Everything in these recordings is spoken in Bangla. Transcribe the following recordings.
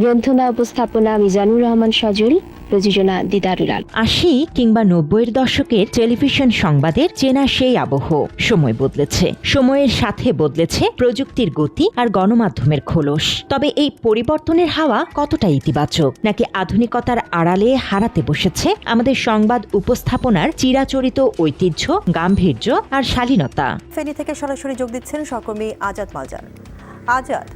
গ্রন্থনা উপস্থাপনা মিজানুর রহমান সজল, প্রযোজনা দিদারুল আলম। ৮০ কিংবা ৯০-এর দশকের টেলিভিশন সংবাদের চেনা সেই আবহ। সময় বদলেছে, সময়ের সাথে বদলেছে প্রযুক্তির গতি আর গণমাধ্যমের খোলস। তবে এই পরিবর্তনের হাওয়া কতটা ইতিবাচক, নাকি আধুনিকতার আড়ালে হারাতে বসেছে আমাদের সংবাদ উপস্থাপনার চিরাচরিত ঐতিহ্য, গাম্ভীর্য আর শালীনতা? ফেনী থেকে সরাসরি যোগ দিচ্ছেন সহকর্মী আজাদ মাজার। আজাদ,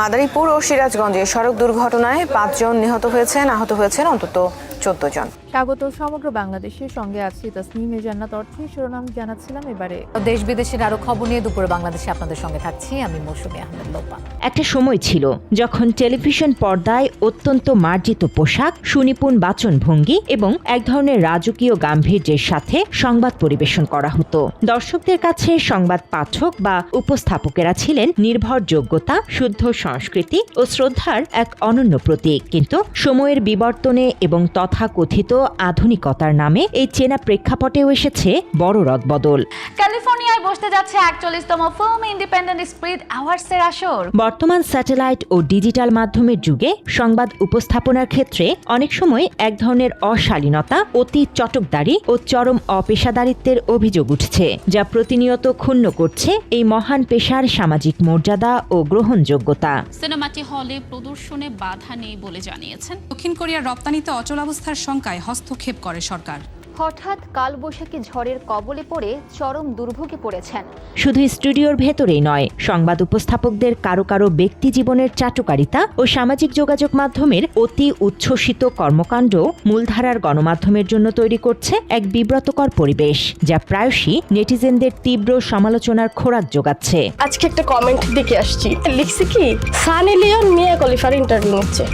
মাদারীপুর ও সিরাজগঞ্জে সড়ক দুর্ঘটনায় ৫ জন নিহত হয়েছেন, আহত হয়েছেন অন্তত ১৪ জন। স্বাগত সমগ্র বাংলাদেশের সঙ্গে আছি তাসনিমে জান্নাত অর্থী। শিরোনাম জানাচ্ছিলাম এবারে দেশ বিদেশের আরো খবর নিয়ে দুপুরে বাংলাদেশে আপনাদের সঙ্গে থাকছি আমি মৌসুমী আহমেদ লোপা। একটা সময় ছিল যখন টেলিভিশন পর্দায় অত্যন্ত মার্জিত পোশাক, সুনিপুণ বাচনভঙ্গি এবং এক ধরনের রাজকীয় গাম্ভীর্যের সাথে সংবাদ পরিবেশন করা হতো। দর্শকদের কাছে সংবাদ পাঠক বা উপস্থাপকেরা ছিলেন নির্ভরযোগ্যতা, শুদ্ধ সংস্কৃতি ও শ্রদ্ধার এক অনন্য প্রতীক। কিন্তু সময়ের বিবর্তনে এবং তথাকথিত আধুনিকতার নামে এই চেনা প্রেক্ষাপটেও এসেছে বড় রদবদল। ক্যালিফোর্নিয়ায় বসতে যাচ্ছে ৪১তম ফিল্ম ইন্ডিপেন্ডেন্ট স্পিরিট অ্যাওয়ার্ডসের আসর। বর্তমান স্যাটেলাইট ও ডিজিটাল মাধ্যমের যুগে সংবাদ উপস্থাপনার ক্ষেত্রে অনেক সময় এক ধরনের অশালীনতা, অতি চটকদারি ও চরম অপেশাদারিত্বের অভিযোগ উঠছে, যা প্রতিনিয়ত ক্ষুণ্ণ করছে এই মহান পেশার সামাজিক মর্যাদা ও গ্রহণযোগ্যতা। সিনেমাটি হলে প্রদর্শনে বাধা নেই বলে জানিয়েছেন। দক্ষিণ কোরিয়ার রপ্তানিতে অচলাবস্থার শঙ্কায় হস্তক্ষেপ করে সরকার। হঠাৎ কালবৈশাখী ঝড়ের কবলে পড়ে চরম দুর্ভোগে পড়েছেন। শুধু স্টুডিওর ভেতরেই নয়, সংবাদ উপস্থাপকদের কারো কারো ব্যক্তি জীবনের চাটুকারিতা ও সামাজিক যোগাযোগ মাধ্যমের অতি উচ্ছ্বসিত কর্মকাণ্ড মূলধারার গণমাধ্যমের জন্য তৈরি করছে এক বিব্রতকর পরিবেশ, যা প্রায়শই নেটিজেনদের তীব্র সমালোচনার খোরাক যোগাচ্ছে। আজকে একটা কমেন্ট দেখে আসছি, লিখছি কি সানি লিওন মিয়া খলিফার ইন্টারভিউ নিচ্ছে।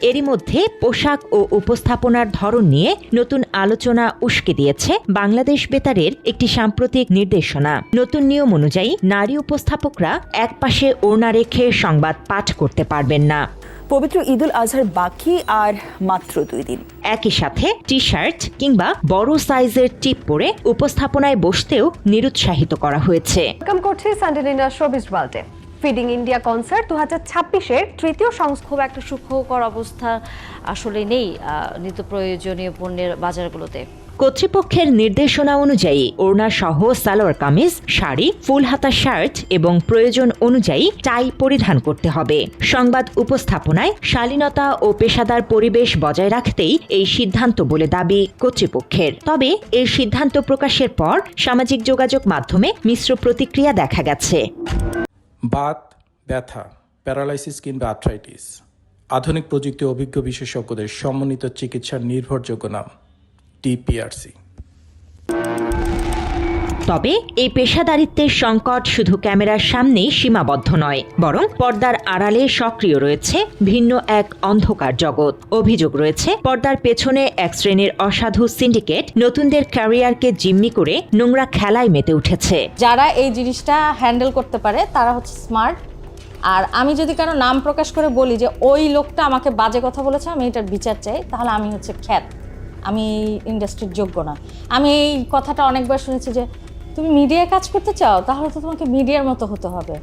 এরই মধ্যে পোশাক ও উপস্থাপনার ধরন নিয়ে নতুন আলোচনা উস্কে দিয়েছে বাংলাদেশ বেতারের একটি সাম্প্রতিক নির্দেশনা। নতুন নিয়ম অনুযায়ী নারী উপস্থাপকরা একপাশে ওড়না রেখে সংবাদ পাঠ করতে পারবেন না। পবিত্র ঈদুল আজহার বাকি আর মাত্র 2 দিন। একই সাথে টি শার্ট কিংবা বড় সাইজের টিপ পরে উপস্থাপনায় বসতেও নিরুৎসাহিত করা হয়েছে। ওয়েলকাম করছি সানডেলিনা শোবিজ ওয়ার্ল্ডে। ফিডিং ইন্ডিয়া কনসার্ট 2026-এর তৃতীয় খুব একটা সুখকর অবস্থা আসলে নেই নিত্য প্রয়োজনীয় পণ্যের বাজারগুলোতে। কর্তৃপক্ষের নির্দেশনা অনুযায়ী ওড়না সহ সালোয়ার কামিজ, শাড়ি, ফুল হাতা শার্ট এবং প্রয়োজন অনুযায়ী টাই পরিধান করতে হবে। সংবাদ উপস্থাপনায় শালীনতা ও পেশাদার পরিবেশ বজায় রাখতেই এই সিদ্ধান্ত বলে দাবি কর্তৃপক্ষের। তবে এই সিদ্ধান্ত প্রকাশের পর সামাজিক যোগাযোগ মাধ্যমে মিশ্র প্রতিক্রিয়া দেখা গেছে। বাত, ব্যথা, প্যারালাইসিস কিংবা আর্থ্রাইটিস, আধুনিক প্রযুক্তি অভিজ্ঞ বিশেষজ্ঞদের সমন্বিত চিকিৎসার নির্ভরযোগ্য নাম টিপিআরসি। তবে এই পেশাদারিত্বের সংকট শুধু ক্যামেরার সামনেই সীমাবদ্ধ নয়, বরং পর্দার আড়ালে সক্রিয় রয়েছে ভিন্ন এক অন্ধকার জগৎ। অভিযোগ রয়েছে পর্দার পেছনে এক শ্রেণীর অসাধু সিন্ডিকেট নতুনদের ক্যারিয়ারকে জিম্মি করে নোংরা খেলায় মেতে উঠেছে। যারা এই জিনিসটা হ্যান্ডেল করতে পারে তারা হচ্ছে স্মার্ট। আর আমি যদি কারো নাম প্রকাশ করে বলি যে ওই লোকটা আমাকে বাজে কথা বলেছে, আমি এটার বিচার চাই, তাহলে আমি হচ্ছে খ্যাত, আমি ইন্ডাস্ট্রির যোগ্য না। আমি এই কথাটা অনেকবার শুনেছি যে তুমি মিডিয়ায় কাজ করতে চাও, তাহলে তো তোমাকে মিডিয়ার মতো হতে হবে।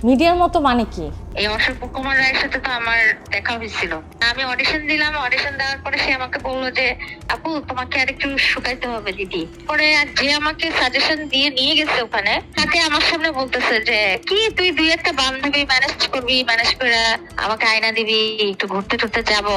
মিডিয়ার মতো মানে কি? এই অশোক কুমার রায়ের সাথে তো আমার দেখা হয়েছিল। আমি অডিশন দিলাম, অডিশন দেওয়ার পরে সে আমাকে বললো যে আপু তোমাকে আরেকটু শুকাইতে হবে দিদি। পরে যে আমাকে সাজেশন দিয়ে নিয়ে গেছে ওখানে, তাকে আমার সামনে বলতেছে যে কি তুই 2-1টা বান্ধবী ম্যানেজ করবি, ম্যানেজ করে আমাকে আয়না দিবি, একটু ঘুরতে টুরতে যাবো।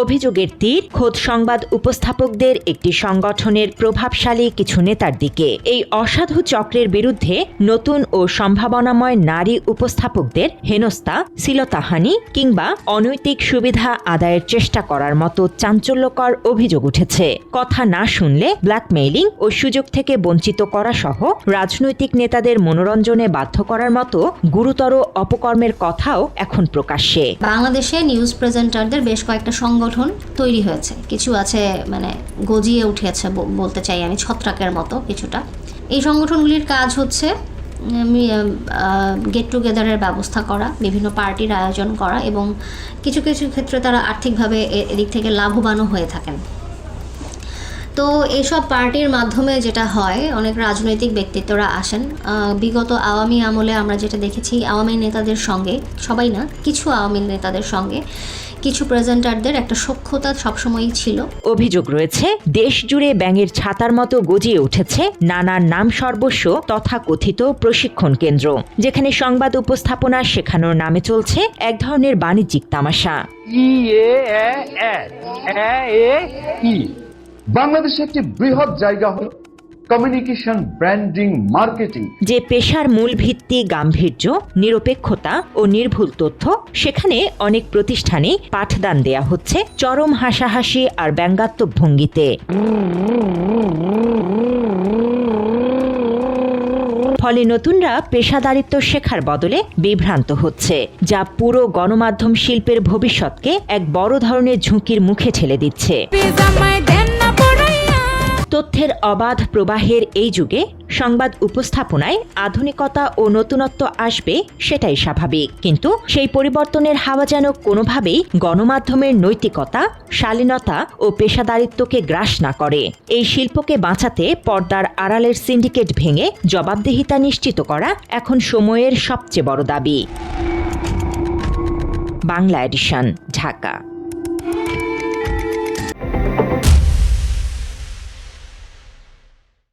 অভিযোগের তীর খোদ সংবাদ উপস্থাপকদের একটি সংগঠনের প্রভাবশালী কিছু নেতার দিকে। এই অসাধু চক্রের বিরুদ্ধে নতুন ও সম্ভাবনাময় নারী উপস্থাপকদের হেনস্থা, শ্লীলতাহানি কিংবা অনৈতিক সুবিধা আদায়ের চেষ্টা করার মতো চাঞ্চল্যকর অভিযোগ উঠেছে। কথা না শুনলে ব্ল্যাকমেইলিং ও সুযোগ থেকে বঞ্চিত করা সহ রাজনৈতিক নেতাদের মনোরঞ্জনে বাধ্য করার মতো গুরুতর অপকর্মের কথাও এখন প্রকাশ্যে। বাংলাদেশে নিউজ প্রেজেন্টারদের বেশ কয়েকটা সংগঠন তৈরি হয়েছে, কিছু আছে মানে গজিয়ে উঠেছে বলতে চাই আমি, ছত্রাকের মতো কিছুটা। এই সংগঠনগুলির কাজ হচ্ছে গেট টুগেদারের ব্যবস্থা করা, বিভিন্ন পার্টির আয়োজন করা এবং কিছু কিছু ক্ষেত্রে তারা আর্থিকভাবে এদিক থেকে লাভবানও হয়ে থাকেন। তো এসব পার্টির মাধ্যমে যেটা হয়, অনেক রাজনৈতিক ব্যক্তিত্বরা আসেন। বিগত আওয়ামী আমলে আমরা যেটা দেখেছি, আওয়ামী নেতাদের সঙ্গে, সবাই না, কিছু আওয়ামী নেতাদের সঙ্গে কিছু প্রেজেন্টারদের একটা সখ্যতা সবসময়ই ছিল। অভিযোগ রয়েছে দেশ জুড়ে ব্যাঙের ছাতার মতো গজিয়ে উঠেছে নানা নাম সর্বস্ব তথাকথিত প্রশিক্ষণ কেন্দ্র, যেখানে সংবাদ উপস্থাপনা শেখানোর নামে চলছে এক ধরনের বাণিজ্যিক তামাশা। বাংলাদেশে একটি বৃহৎ জায়গা হল কমিউনিকেশন, ব্র্যান্ডিং, মার্কেটিং। যে পেশার মূল ভিত্তি গাম্ভীর্য, নিরপেক্ষতা ও নির্ভুল তথ্য, সেখানে অনেক প্রতিষ্ঠানে পাঠদান দেয়া হচ্ছে চরম হাসাহাসি আর ব্যঙ্গাত্মক ভঙ্গিতে। ফলে নতুনরা পেশাদারিত্ব শেখার বদলে বিভ্রান্ত হচ্ছে, যা পুরো গণমাধ্যম শিল্পের ভবিষ্যৎকে এক বড় ধরনের ঝুঁকির মুখে ঠেলে দিচ্ছে। তথ্যের অবাধ প্রবাহের এই যুগে সংবাদ উপস্থাপনায় আধুনিকতা ও নতুনত্ব আসবে, সেটাই স্বাভাবিক। কিন্তু সেই পরিবর্তনের হাওয়া যেন কোনোভাবেই গণমাধ্যমের নৈতিকতা, শালীনতা ও পেশাদারিত্বকে গ্রাস না করে। এই শিল্পকে বাঁচাতে পর্দার আড়ালের সিন্ডিকেট ভেঙে জবাবদিহিতা নিশ্চিত করা এখন সময়ের সবচেয়ে বড় দাবি। বাংলা এডিশন, ঢাকা।